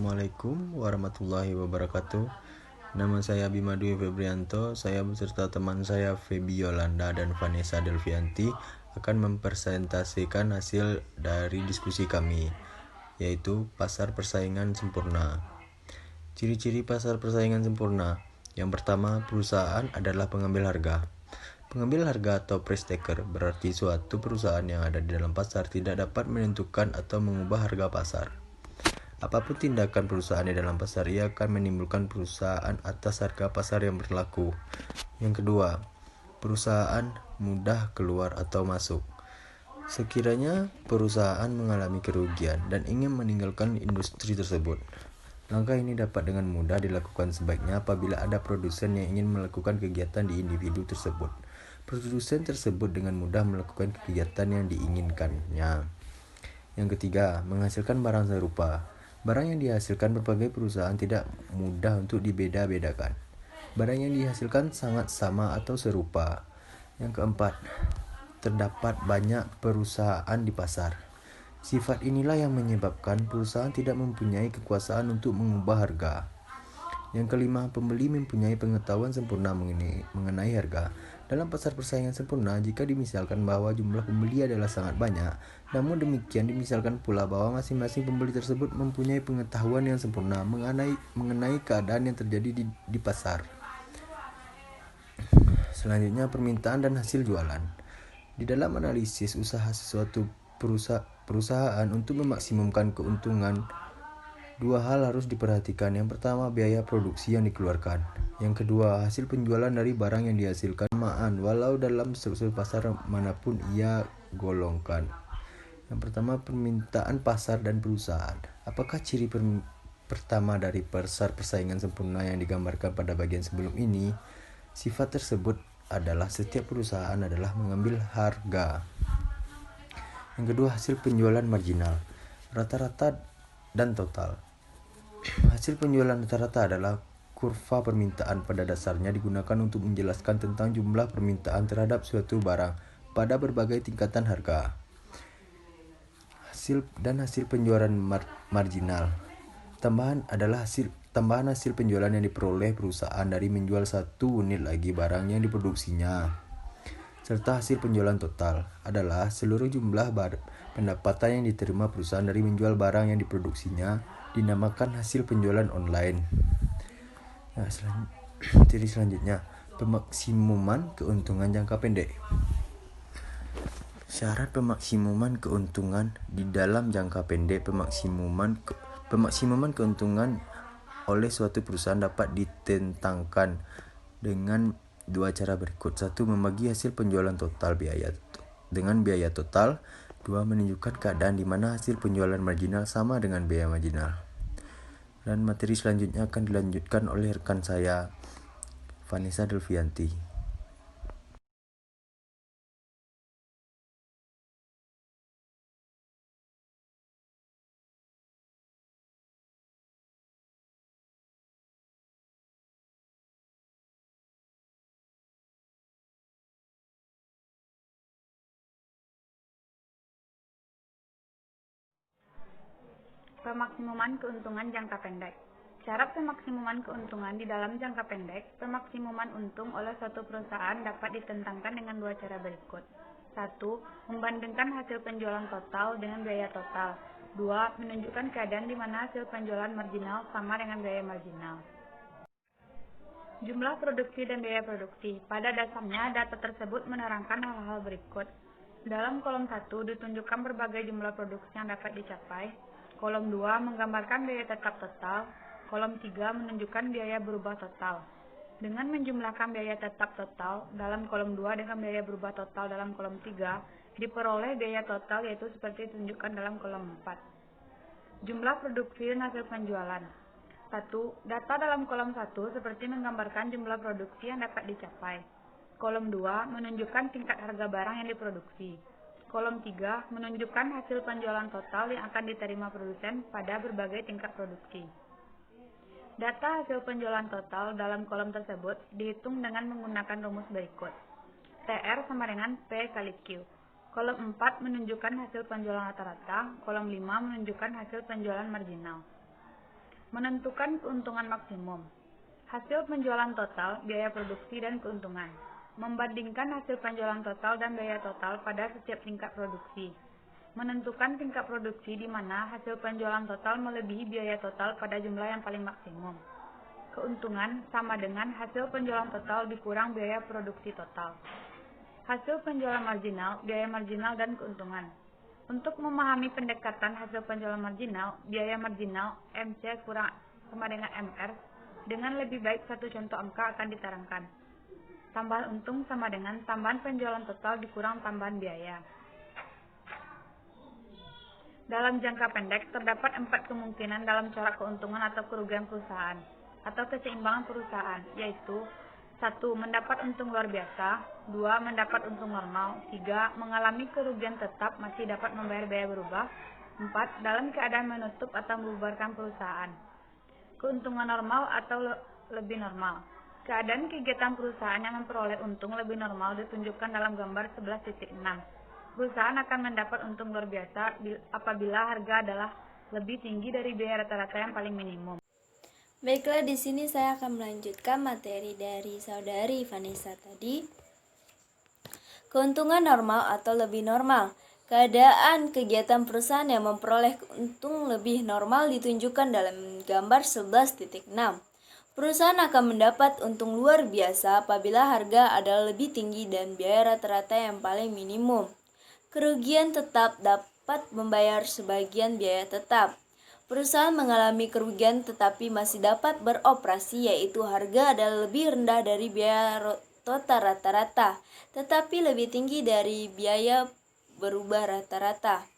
Assalamualaikum warahmatullahi wabarakatuh. Nama saya Bima Dwi Febrianto. Saya beserta teman saya Feby Yolanda dan Vanessa Delvianti akan mempresentasikan hasil dari diskusi kami, yaitu pasar persaingan sempurna. Ciri-ciri pasar persaingan sempurna. Yang pertama, perusahaan adalah pengambil harga. Pengambil harga atau price taker berarti suatu perusahaan yang ada di dalam pasar tidak dapat menentukan atau mengubah harga pasar. Apapun tindakan perusahaan di dalam pasar, ia akan menimbulkan perusahaan atas harga pasar yang berlaku. Yang kedua, perusahaan mudah keluar atau masuk. Sekiranya perusahaan mengalami kerugian dan ingin meninggalkan industri tersebut, langkah ini dapat dengan mudah dilakukan sebaiknya apabila ada produsen yang ingin melakukan kegiatan di individu tersebut. Produsen tersebut dengan mudah melakukan kegiatan yang diinginkannya. Yang ketiga, menghasilkan barang serupa. Barang yang dihasilkan berbagai perusahaan tidak mudah untuk dibeda-bedakan. Barang yang dihasilkan sangat sama atau serupa. Yang keempat, terdapat banyak perusahaan di pasar. Sifat inilah yang menyebabkan perusahaan tidak mempunyai kekuasaan untuk mengubah harga. Yang kelima, pembeli mempunyai pengetahuan sempurna mengenai harga. Dalam pasar persaingan sempurna, jika dimisalkan bahwa jumlah pembeli adalah sangat banyak, namun demikian dimisalkan pula bahwa masing-masing pembeli tersebut mempunyai pengetahuan yang sempurna mengenai keadaan yang terjadi di pasar. Selanjutnya, permintaan dan hasil jualan. Di dalam analisis usaha suatu perusahaan untuk memaksimumkan keuntungan, dua hal harus diperhatikan. Yang pertama, biaya produksi yang dikeluarkan. Yang kedua, hasil penjualan dari barang yang dihasilkan. Walau dalam struktur pasar manapun ia golongkan. Yang pertama, permintaan pasar dan perusahaan. Apakah ciri pertama dari pasar persaingan sempurna yang digambarkan pada bagian sebelum ini? Sifat tersebut adalah setiap perusahaan adalah mengambil harga. Yang kedua, hasil penjualan marginal, rata-rata dan total. Hasil penjualan rata-rata adalah kurva permintaan. Pada dasarnya digunakan untuk menjelaskan tentang jumlah permintaan terhadap suatu barang pada berbagai tingkatan harga. Hasil penjualan marginal. Tambahan hasil penjualan yang diperoleh perusahaan dari menjual satu unit lagi barang yang diproduksinya. Serta hasil penjualan total adalah seluruh jumlah pendapatan yang diterima perusahaan dari menjual barang yang diproduksinya, dinamakan hasil penjualan online. Ciri selanjutnya, pemaksimuman keuntungan jangka pendek. Syarat pemaksimuman keuntungan di dalam jangka pendek. Pemaksimuman keuntungan oleh suatu perusahaan dapat ditentangkan dengan dua cara berikut. Satu, membagi hasil penjualan total dengan biaya total. Dua, menunjukkan keadaan di mana hasil penjualan marginal sama dengan biaya marginal. Dan materi selanjutnya akan dilanjutkan oleh rekan saya, Vanessa Delvianti. Pemaksimuman keuntungan jangka pendek. Syarat pemaksimuman keuntungan di dalam jangka pendek. Pemaksimuman untung oleh suatu perusahaan dapat ditentangkan dengan dua cara berikut. 1. Membandingkan hasil penjualan total dengan biaya total. 2. Menunjukkan keadaan di mana hasil penjualan marginal sama dengan biaya marginal. Jumlah produksi dan biaya produksi. Pada dasarnya, data tersebut menerangkan hal-hal berikut. Dalam kolom 1 ditunjukkan berbagai jumlah produksi yang dapat dicapai. Kolom 2 menggambarkan biaya tetap total. Kolom 3 menunjukkan biaya berubah total. Dengan menjumlahkan biaya tetap total dalam kolom 2 dengan biaya berubah total dalam kolom 3, diperoleh biaya total yaitu seperti ditunjukkan dalam kolom 4. Jumlah produksi dan hasil penjualan. 1. Data dalam kolom 1 seperti menggambarkan jumlah produksi yang dapat dicapai. Kolom 2 menunjukkan tingkat harga barang yang diproduksi. Kolom 3 menunjukkan hasil penjualan total yang akan diterima produsen pada berbagai tingkat produksi. Data hasil penjualan total dalam kolom tersebut dihitung dengan menggunakan rumus berikut. TR sama dengan P kali Q. Kolom 4 menunjukkan hasil penjualan rata-rata, kolom 5 menunjukkan hasil penjualan marginal. Menentukan keuntungan maksimum. Hasil penjualan total, biaya produksi, dan keuntungan. Membandingkan hasil penjualan total dan biaya total pada setiap tingkat produksi. Menentukan tingkat produksi di mana hasil penjualan total melebihi biaya total pada jumlah yang paling maksimum. Keuntungan sama dengan hasil penjualan total dikurang biaya produksi total. Hasil penjualan marginal, biaya marginal, dan keuntungan. Untuk memahami pendekatan hasil penjualan marginal, biaya marginal MC kurang sama dengan MR, dengan lebih baik satu contoh angka akan diterangkan. Tambahan untung sama dengan tambahan penjualan total dikurang tambahan biaya. Dalam jangka pendek, terdapat 4 kemungkinan dalam corak keuntungan atau kerugian perusahaan, atau keseimbangan perusahaan, yaitu 1. Mendapat untung luar biasa. 2. Mendapat untung normal. 3. Mengalami kerugian tetap, masih dapat membayar biaya berubah. 4. Dalam keadaan menutup atau membubarkan perusahaan. Keuntungan normal atau lebih normal. Keadaan kegiatan perusahaan yang memperoleh untung lebih normal ditunjukkan dalam gambar 11.6. Perusahaan akan mendapat untung luar biasa apabila harga adalah lebih tinggi dari biaya rata-rata yang paling minimum. Baiklah, di sini saya akan melanjutkan materi dari saudari Vanessa tadi. Keuntungan normal atau lebih normal. Keadaan kegiatan perusahaan yang memperoleh untung lebih normal ditunjukkan dalam gambar 11.6. Perusahaan akan mendapat untung luar biasa apabila harga adalah lebih tinggi dan biaya rata-rata yang paling minimum. Kerugian tetap dapat membayar sebagian biaya tetap. Perusahaan mengalami kerugian tetapi masih dapat beroperasi, yaitu harga adalah lebih rendah dari biaya total rata-rata, tetapi lebih tinggi dari biaya berubah rata-rata.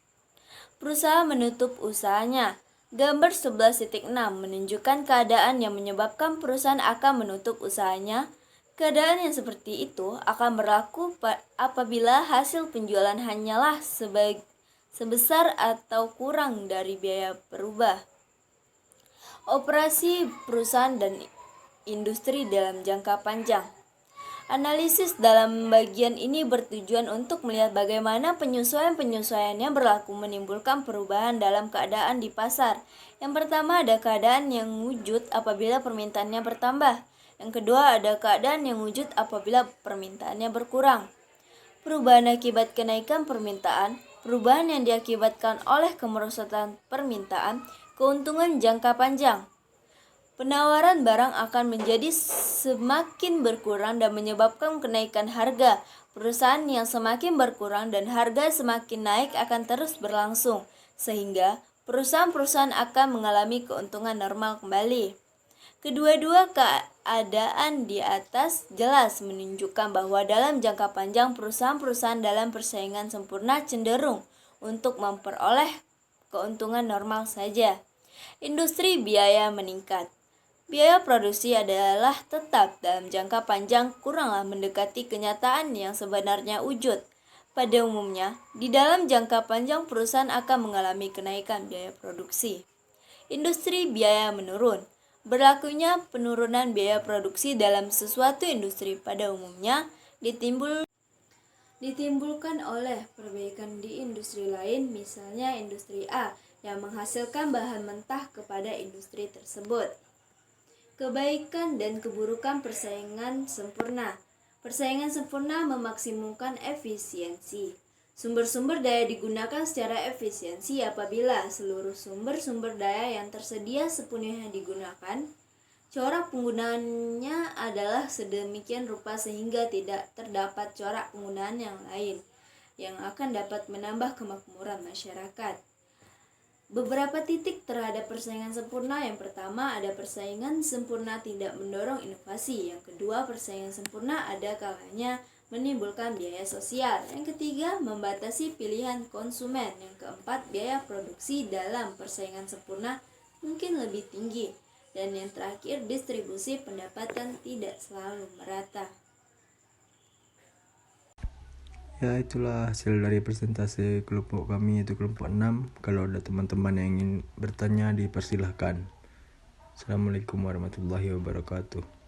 Perusahaan menutup usahanya. Gambar 11.6 menunjukkan keadaan yang menyebabkan perusahaan akan menutup usahanya. Keadaan yang seperti itu akan berlaku apabila hasil penjualan hanyalah sebesar atau kurang dari biaya berubah. Operasi perusahaan dan industri dalam jangka panjang. Analisis dalam bagian ini bertujuan untuk melihat bagaimana penyesuaian-penyesuaian yang berlaku menimbulkan perubahan dalam keadaan di pasar. Yang pertama, ada keadaan yang wujud apabila permintaannya bertambah. Yang kedua, ada keadaan yang wujud apabila permintaannya berkurang. Perubahan akibat kenaikan permintaan, perubahan yang diakibatkan oleh kemerosotan permintaan, keuntungan jangka panjang. Penawaran barang akan menjadi semakin berkurang dan menyebabkan kenaikan harga. Perusahaan yang semakin berkurang dan harga semakin naik akan terus berlangsung, sehingga perusahaan-perusahaan akan mengalami keuntungan normal kembali. Kedua-dua keadaan di atas jelas menunjukkan bahwa dalam jangka panjang perusahaan-perusahaan dalam persaingan sempurna cenderung untuk memperoleh keuntungan normal saja. Industri biaya meningkat. Biaya produksi adalah tetap dalam jangka panjang kuranglah mendekati kenyataan yang sebenarnya wujud. Pada umumnya, di dalam jangka panjang perusahaan akan mengalami kenaikan biaya produksi. Industri biaya menurun. Berlakunya penurunan biaya produksi dalam sesuatu industri pada umumnya ditimbulkan oleh perbaikan di industri lain, misalnya industri A yang menghasilkan bahan mentah kepada industri tersebut. Kebaikan dan keburukan persaingan sempurna. Persaingan sempurna memaksimumkan efisiensi. Sumber-sumber daya digunakan secara efisiensi apabila seluruh sumber-sumber daya yang tersedia sepenuhnya digunakan. Corak penggunaannya adalah sedemikian rupa sehingga tidak terdapat corak penggunaan yang lain yang akan dapat menambah kemakmuran masyarakat. Beberapa titik terhadap persaingan sempurna. Yang pertama, ada persaingan sempurna tidak mendorong inovasi. Yang kedua, persaingan sempurna ada kalanya menimbulkan biaya sosial. Yang ketiga, membatasi pilihan konsumen. Yang keempat, biaya produksi dalam persaingan sempurna mungkin lebih tinggi. Dan yang terakhir, distribusi pendapatan tidak selalu merata. Ya, itulah hasil dari presentasi kelompok kami, yaitu kelompok 6. Kalau ada teman-teman yang ingin bertanya, dipersilahkan. Assalamualaikum warahmatullahi wabarakatuh.